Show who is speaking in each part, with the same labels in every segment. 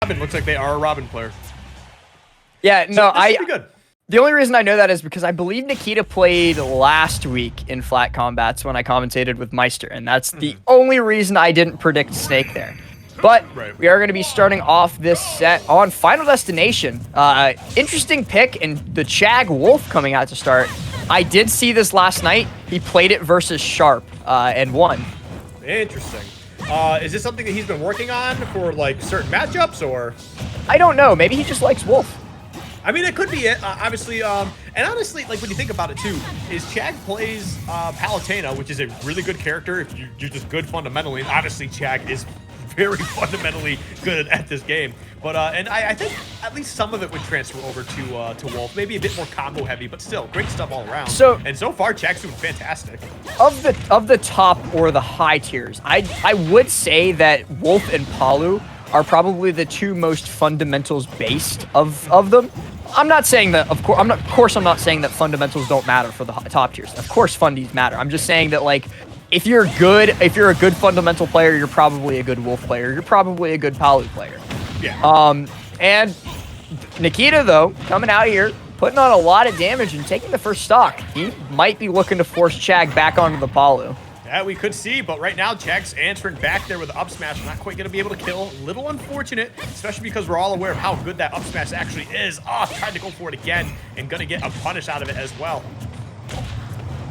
Speaker 1: Robin. Looks like they are a Robin player.
Speaker 2: Yeah, no,
Speaker 1: so this should be good.
Speaker 2: The only reason I know that is because I believe Nikita played last week in flat combats when I commentated with Maister, and that's the only reason I didn't predict Snake there. But we are going to be starting off this set on Final Destination. Interesting pick, and the Chag Wolf coming out to start. I did see this last night. He played it versus Sharp and won.
Speaker 1: Interesting. Is this something that he's been working on for like certain matchups, or?
Speaker 2: I don't know. Maybe he just likes Wolf.
Speaker 1: I mean, it could be it, obviously. And honestly, like when you think about it too, is Chag plays Palutena, which is a really good character if you're just good fundamentally. And obviously, Chag is very fundamentally good at this game. But and I think at least some of it would transfer over to Wolf. Maybe a bit more combo heavy, but still great stuff all around. And so far, Chag's doing fantastic.
Speaker 2: Of the top or the high tiers, I would say that Wolf and Palu are probably the two most fundamentals based of them. I'm not saying that, of course, I'm not saying that fundamentals don't matter for the top tiers. Of course, fundies matter. I'm just saying that, like, if you're a good fundamental player, you're probably a good Wolf player. You're probably a good Palu player.
Speaker 1: Yeah.
Speaker 2: And Nikita, though, coming out here, putting on a lot of damage and taking the first stock. He might be looking to force Chag back onto the Palu.
Speaker 1: Yeah, we could see, but right now, Chag's answering back there with the up smash. Not quite going to be able to kill. A little unfortunate, especially because we're all aware of how good that up smash actually is. Oh, tried to go for it again and going to get a punish out of it as well.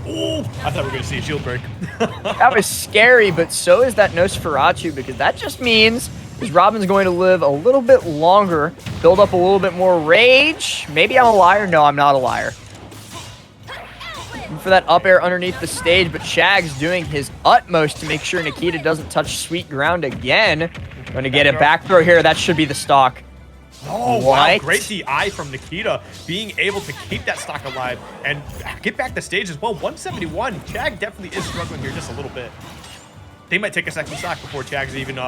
Speaker 1: Ooh, I thought we were going to see a shield break.
Speaker 2: That was scary, but so is that Nosferatu, because that just means Robin's going to live a little bit longer, build up a little bit more rage. Maybe I'm a liar. No, I'm not a liar. For that up air underneath the stage, but Chag's doing his utmost to make sure Nikita doesn't touch sweet ground again. Going to get a back throw here. That should be the stock.
Speaker 1: Oh, wow. Great DI from Nikita, being able to keep that stock alive and get back the stage as well. 171. Chag definitely is struggling here just a little bit. They might take a second stock before Chag's even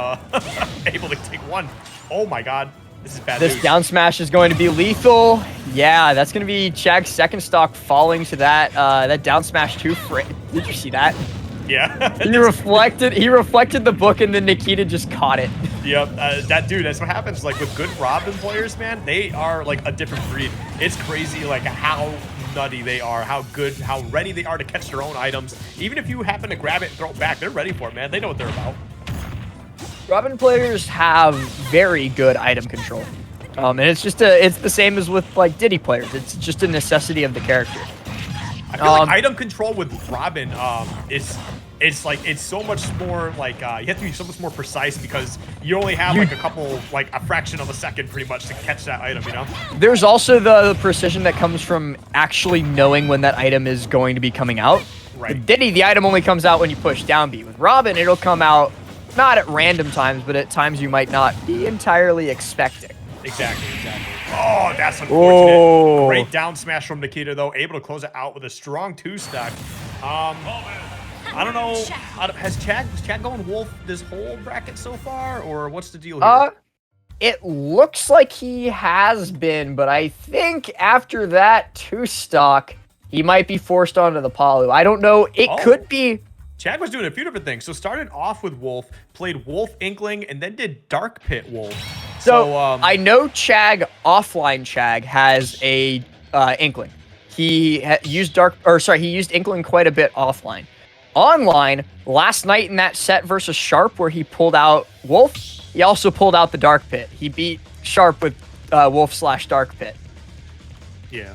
Speaker 1: able to take one. Oh, my God. This is bad news.
Speaker 2: This down smash is going to be lethal. Yeah, that's going to be Chag's second stock falling to that down smash 2. Did you see that?
Speaker 1: Yeah.
Speaker 2: He reflected the book, and then Nikita just caught it.
Speaker 1: Yep. That's what happens. Like with good Robin players, man, they are like a different breed. It's crazy, like how nutty they are, how good, how ready they are to catch their own items. Even if you happen to grab it and throw it back, they're ready for it, man. They know what they're about.
Speaker 2: Robin players have very good item control. And it's the same as with like Diddy players. It's just a necessity of the character.
Speaker 1: I feel like item control with Robin it's so much more like you have to be so much more precise because you only have like a fraction of a second pretty much to catch that item, you know?
Speaker 2: There's also the precision that comes from actually knowing when that item is going to be coming out.
Speaker 1: Right.
Speaker 2: With Diddy, the item only comes out when you push down B. With Robin, it'll come out not at random times, but at times you might not be entirely expecting.
Speaker 1: Exactly. Oh, that's unfortunate.
Speaker 2: Whoa.
Speaker 1: Great down smash from Nikita, though. Able to close it out with a strong 2-stack. I don't know. Was Chag going Wolf this whole bracket so far, or what's the deal here?
Speaker 2: It looks like he has been, but I think after that 2-stock, he might be forced onto the Palu. I don't know. It could be.
Speaker 1: Chag was doing a few different things. So started off with Wolf, played Wolf Inkling, and then did Dark Pit Wolf.
Speaker 2: So I know Chag, offline Chag, has a Inkling. He used Inkling quite a bit offline. Online, last night in that set versus Sharp where he pulled out Wolf, he also pulled out the Dark Pit. He beat Sharp with Wolf/Dark Pit.
Speaker 1: Yeah.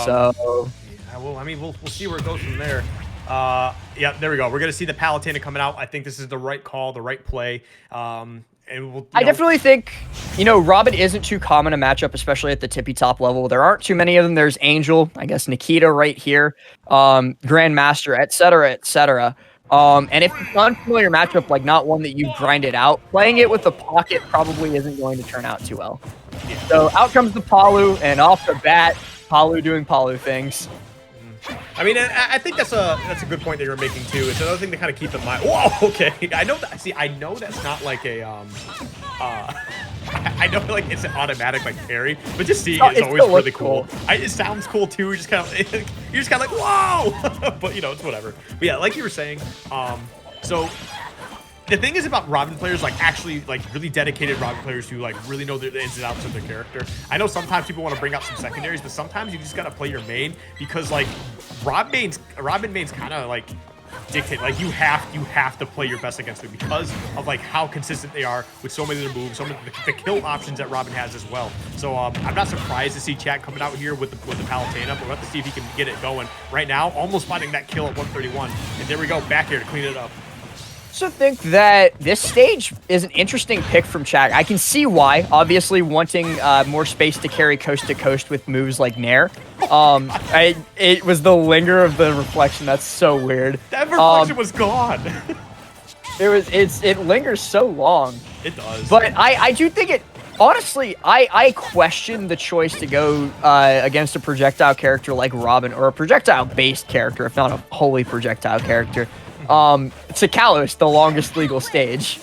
Speaker 2: So.
Speaker 1: Yeah, well, I mean, we'll see where it goes from there. Yeah, there we go. We're going to see the Palutena coming out. I think this is the right call, the right play. And I
Speaker 2: definitely think, Robin isn't too common a matchup, especially at the tippy top level. There aren't too many of them. There's Angel, I guess Nikita right here, Grandmaster, et cetera, et cetera. And if it's an unfamiliar matchup, like not one that you grinded out, playing it with the pocket probably isn't going to turn out too well.
Speaker 1: Yeah.
Speaker 2: So out comes the Palu, and off the bat, Palu doing Palu things.
Speaker 1: I mean, I think that's a good point that you're making too. It's another thing to kind of keep in mind. Whoa, okay. I know that. See, I know that's not like a I know like it's an automatic like parry, but just seeing it is always really cool. It sounds cool too. You're just kind of like whoa, but it's whatever. But yeah, like you were saying, so the thing is about Robin players, like actually like really dedicated Robin players who like really know the ins and outs of their character. I know sometimes people want to bring out some secondaries, but sometimes you just gotta play your main because like Robin mains kind of like dictate, like you have to play your best against them because of like how consistent they are with so many of their moves, so many the kill options that Robin has as well. So I'm not surprised to see Chag coming out here with the Palutena, but we'll have to see if he can get it going right now. Almost finding that kill at 131, and there we go, back here to clean it up.
Speaker 2: I also think that this stage is an interesting pick from Chag. I can see why. Obviously, wanting more space to carry coast to coast with moves like Nair. It was the linger of the reflection. That's so weird.
Speaker 1: That reflection was gone.
Speaker 2: It lingers so long.
Speaker 1: It does.
Speaker 2: But I do think it. Honestly, I question the choice to go against a projectile character like Robin, or a projectile-based character, if not a wholly projectile character. To Kalos, the longest legal stage.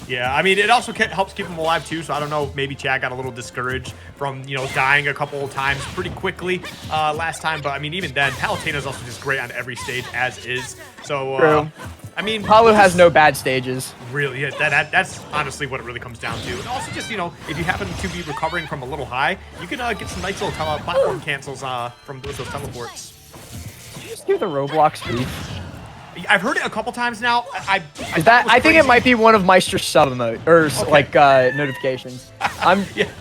Speaker 1: Yeah, I mean, it also helps keep him alive too, so I don't know if maybe Chag got a little discouraged from, you know, dying a couple of times pretty quickly last time, but I mean, even then, Palutena's also just great on every stage as is, so,
Speaker 2: True.
Speaker 1: I mean...
Speaker 2: Palu has no bad stages.
Speaker 1: Really, yeah, that's honestly what it really comes down to. And also just, you know, if you happen to be recovering from a little high, you can get some nice little platform cancels from those teleports.
Speaker 2: Did you just do the Roblox speed?
Speaker 1: I've heard it a couple times now. I
Speaker 2: think it might be one of Maister's sub emote or
Speaker 1: okay.
Speaker 2: like notifications.
Speaker 1: Yeah,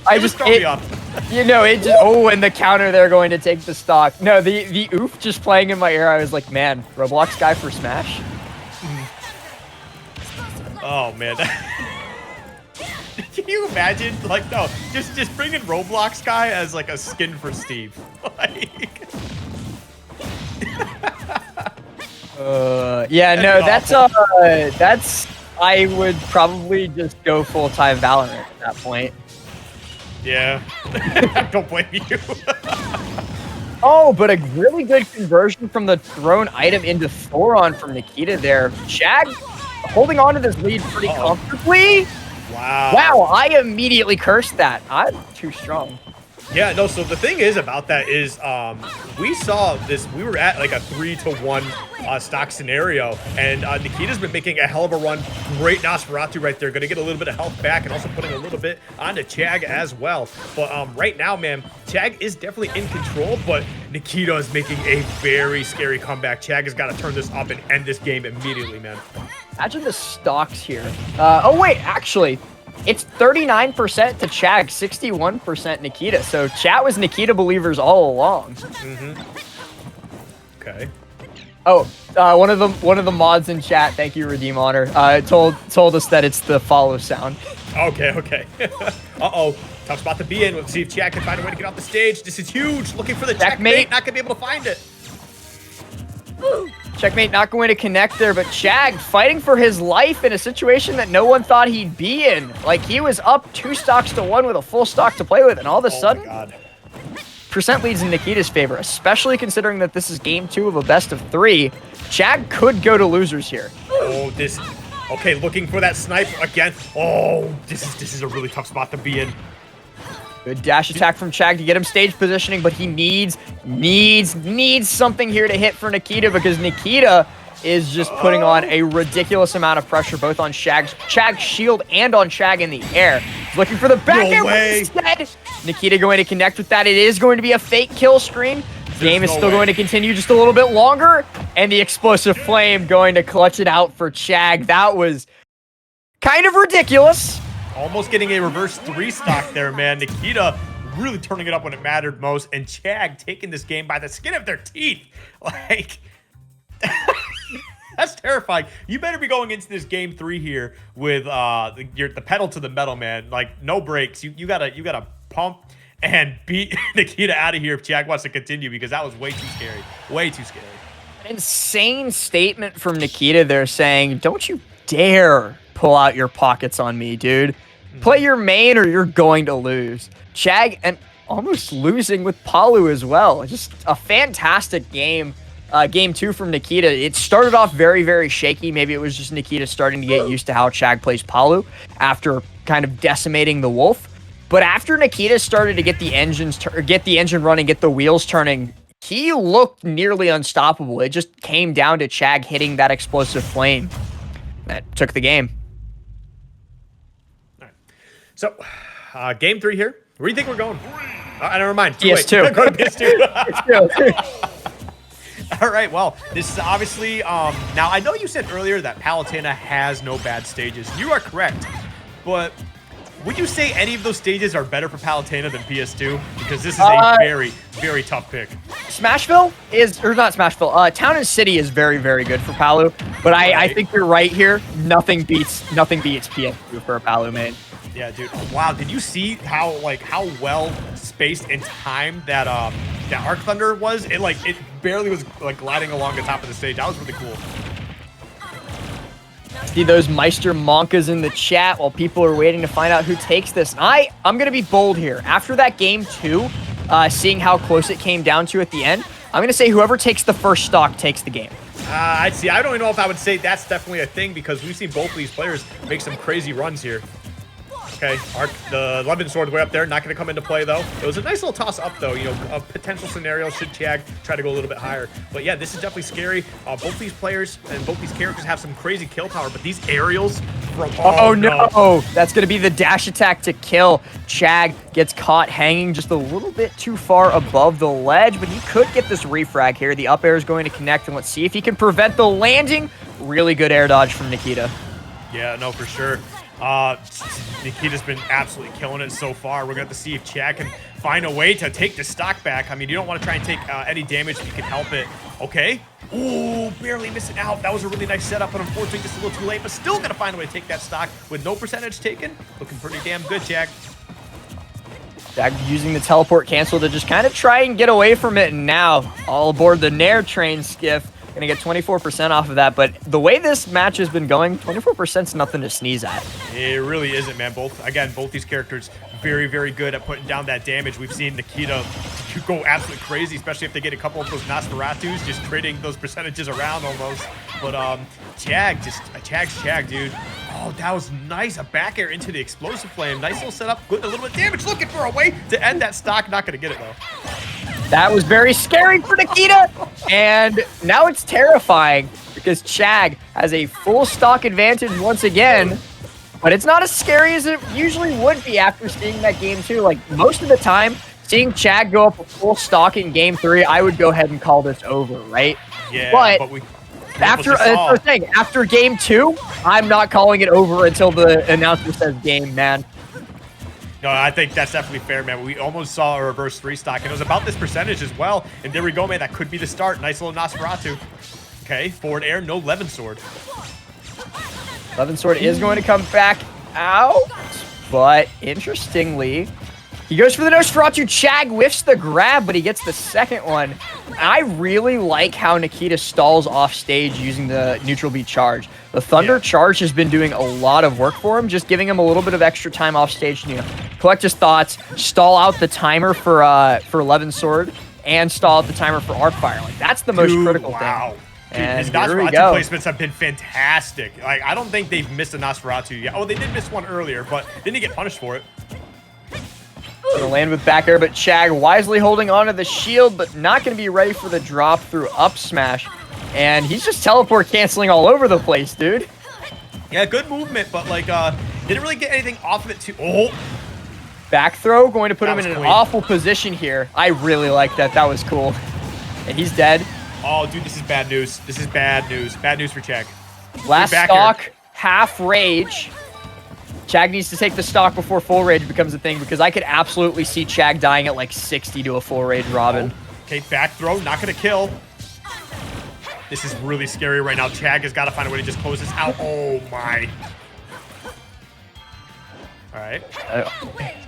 Speaker 2: you know, it just, oh, and the counter they're going to take the stock. No, the oof just playing in my ear. I was like, man, Roblox guy for Smash.
Speaker 1: Oh man. Can you imagine? Like, no, just bring in Roblox guy as like a skin for Steve. Like.
Speaker 2: Yeah, no, that's I would probably just go full-time Valorant at that point.
Speaker 1: Yeah. Don't blame you.
Speaker 2: Oh, but a really good conversion from the thrown item into Thoron from Nikita there. Chag holding on to this lead pretty comfortably.
Speaker 1: Wow.
Speaker 2: Wow, I immediately cursed that. I'm too strong.
Speaker 1: Yeah, no, so the thing is about that is we saw this, we were at like a 3-to-1 stock scenario, and Nikita's been making a hell of a run. Great Nosferatu right there, gonna get a little bit of health back and also putting a little bit onto Chag as well. But right now, man, Chag is definitely in control, but Nikita is making a very scary comeback. Chag has got to turn this up and end this game immediately, man.
Speaker 2: Imagine the stocks here. Oh wait, actually, it's 39% to Chag, 61% Nikita. So chat was Nikita believers all along.
Speaker 1: Okay.
Speaker 2: Oh, one of the mods in chat, thank you, Redeem Honor, told us that it's the follow sound.
Speaker 1: Okay. Uh-oh. Tough spot to be in. Let's see if Chag can find a way to get off the stage. This is huge. Looking for the checkmate. Not gonna be able to find it.
Speaker 2: Checkmate not going to connect there, but Chag fighting for his life in a situation that no one thought he'd be in. Like, he was up 2 stocks to 1 with a full stock to play with, and all of a sudden, percent leads in Nikita's favor, especially considering that this is game 2 of a best of 3. Chag could go to losers here.
Speaker 1: Oh, okay, looking for that snipe again. Oh, this is a really tough spot to be in.
Speaker 2: Good dash attack from Chag to get him stage positioning, but he needs something here to hit for Nikita, because Nikita is just putting on a ridiculous amount of pressure both on Chag's shield and on Chag in the air. He's looking for the back air, but instead, Nikita going to connect with that. It is going to be a fake kill screen. Game is still going to continue just a little bit longer, and the explosive flame going to clutch it out for Chag. That was kind of ridiculous.
Speaker 1: Almost getting a reverse 3 stock there, man. Nikita really turning it up when it mattered most, and Chag taking this game by the skin of their teeth. Like, that's terrifying. You better be going into this game 3 here with the pedal to the metal, man. Like, no breaks. You gotta pump and beat Nikita out of here if Chag wants to continue, because that was way too scary. Way too scary.
Speaker 2: An insane statement from Nikita there, saying, "Don't you dare pull out your pockets on me, dude. Play your main or you're going to lose." Chag, and almost losing with Palu as well. Just a fantastic game. Game 2 from Nikita. It started off very, very shaky. Maybe it was just Nikita starting to get used to how Chag plays Palu after kind of decimating the Wolf. But after Nikita started to get the engine running, get the wheels turning, he looked nearly unstoppable. It just came down to Chag hitting that explosive flame. that took the game.
Speaker 1: All right. So, game 3 here. Where do you think we're going? Never mind.
Speaker 2: PS2.
Speaker 1: Go to PS2.
Speaker 2: PS2.
Speaker 1: All right, well, this is obviously, now I know you said earlier that Palutena has no bad stages. You are correct, but would you say any of those stages are better for Palutena than PS2? Because this is a very, very tough pick.
Speaker 2: Smashville is, or not Smashville, Town and City is very, very good for Palu, but I think you're right here. Nothing beats PS2 for a Palu main.
Speaker 1: Yeah, dude. Wow, did you see how well spaced and timed that that Arc Thunder was? It barely was gliding along the top of the stage. That was really cool.
Speaker 2: See those Meister Monkas in the chat while people are waiting to find out who takes this. I'm gonna be bold here. After that game 2, seeing how close it came down to at the end, I'm gonna say whoever takes the first stock takes the game.
Speaker 1: I don't even know if I would say that's definitely a thing because we've seen both of these players make some crazy runs here. Okay, the 11 sword way up there, not going to come into play, though. It was a nice little toss up, though. You know, a potential scenario should Chag try to go a little bit higher. But yeah, this is definitely scary. Both these players and both these characters have some crazy kill power, but these aerials from...
Speaker 2: Oh, no. That's going to be the dash attack to kill. Chag gets caught hanging just a little bit too far above the ledge, but he could get this refrag here. The up air is going to connect, and let's see if he can prevent the landing. Really good air dodge from Nikita.
Speaker 1: Yeah, no, for sure. Nikita's been absolutely killing it so far. We're going to have to see if Chag can find a way to take the stock back. I mean, you don't want to try and take any damage if you can help it. Okay. Ooh, barely missing out. That was a really nice setup, but unfortunately just a little too late, but still going to find a way to take that stock with no percentage taken. Looking pretty damn good, Chag.
Speaker 2: Chag using the teleport cancel to just kind of try and get away from it, and now all aboard the Nair train skiff. Gonna get 24% off of that, but the way this match has been going, 24% is nothing to sneeze at.
Speaker 1: It really isn't, man. Both these characters very, very good at putting down that damage. We've seen Nikita go absolutely crazy, especially if they get a couple of those Nosferatus, just trading those percentages around almost. But Chag's Chag, dude. Oh, that was nice. A back air into the explosive flame. Nice little setup. Good, a little bit of damage. Looking for a way to end that stock. Not gonna get it though.
Speaker 2: That was very scary for Nikita, and now it's terrifying because Chag has a full stock advantage once again, but it's not as scary as it usually would be after seeing that game 2. Like, most of the time, seeing Chag go up a full stock in game 3, I would go ahead and call this over, right?
Speaker 1: Yeah, but we
Speaker 2: after game 2, I'm not calling it over until the announcer says game, man.
Speaker 1: No, I think that's definitely fair, man. We almost saw a reverse 3-stock, and it was about this percentage as well. And there we go, man. That could be the start. Nice little Nosferatu. Okay, forward air, no 11 sword.
Speaker 2: 11 sword is going to come back out, but interestingly, he goes for the Nosferatu. Chag whiffs the grab, but he gets the second one. I really like how Nikita stalls off stage using the neutral B charge. The Thunder charge has been doing a lot of work for him, just giving him a little bit of extra time off stage to, you know, collect his thoughts, stall out the timer for 11 sword, and stall out the timer for arc fire. Like, that's the most critical thing.
Speaker 1: And his Nosferatu placements have been fantastic. Like, I don't think they've missed a Nosferatu yet. Oh, they did miss one earlier, but didn't he get punished for it?
Speaker 2: Gonna land with back air, but Chag wisely holding onto the shield, but not gonna be ready for the drop through up smash. And he's just teleport canceling all over the place, dude.
Speaker 1: Yeah, good movement, but like, didn't really get anything off of it too. Oh!
Speaker 2: Back throw, going to put him in an awful position here. I really like that. That was cool. And he's dead.
Speaker 1: Oh, dude, this is bad news. This is bad news. Bad news for Chag.
Speaker 2: Last stock, half rage. Chag needs to take the stock before full rage becomes a thing, because I could absolutely see Chag dying at like 60 to a full rage Robin.
Speaker 1: Okay, back throw, not gonna kill. This is really scary right now. Chag has got to find a way to just close this out. Oh my. All right.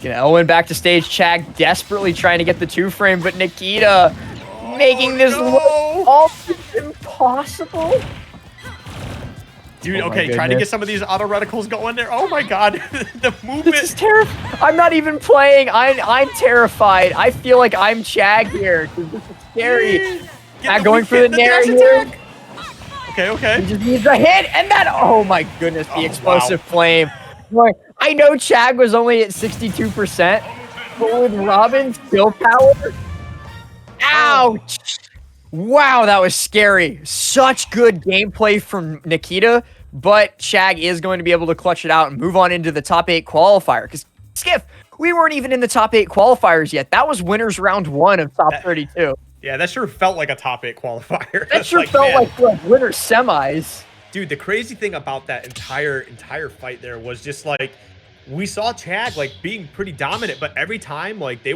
Speaker 2: Gonna Owen back to stage. Chag desperately trying to get the 2-frame, but Nikita making this look almost impossible.
Speaker 1: Dude, okay, trying to get some of these auto reticles going there. Oh my god, the movement.
Speaker 2: This is terrifying. I'm not even playing. I'm terrified. I feel like I'm Chag here. This is scary. Going for the Nair here.
Speaker 1: Okay.
Speaker 2: He just needs a hit, and that. Oh my goodness, the explosive flame. I know Chag was only at 62%, but with Robin's kill power. Ouch! Wow, that was scary. Such good gameplay from Nikita, but Chag is going to be able to clutch it out and move on into the top 8 qualifier. Because, Skiff, we weren't even in the top 8 qualifiers yet. That was winners round 1 of top 32.
Speaker 1: Yeah, that sure felt like a top 8 qualifier.
Speaker 2: That sure felt like winners semis.
Speaker 1: Dude, the crazy thing about that entire fight there was just like we saw Chag like being pretty dominant, but every time like they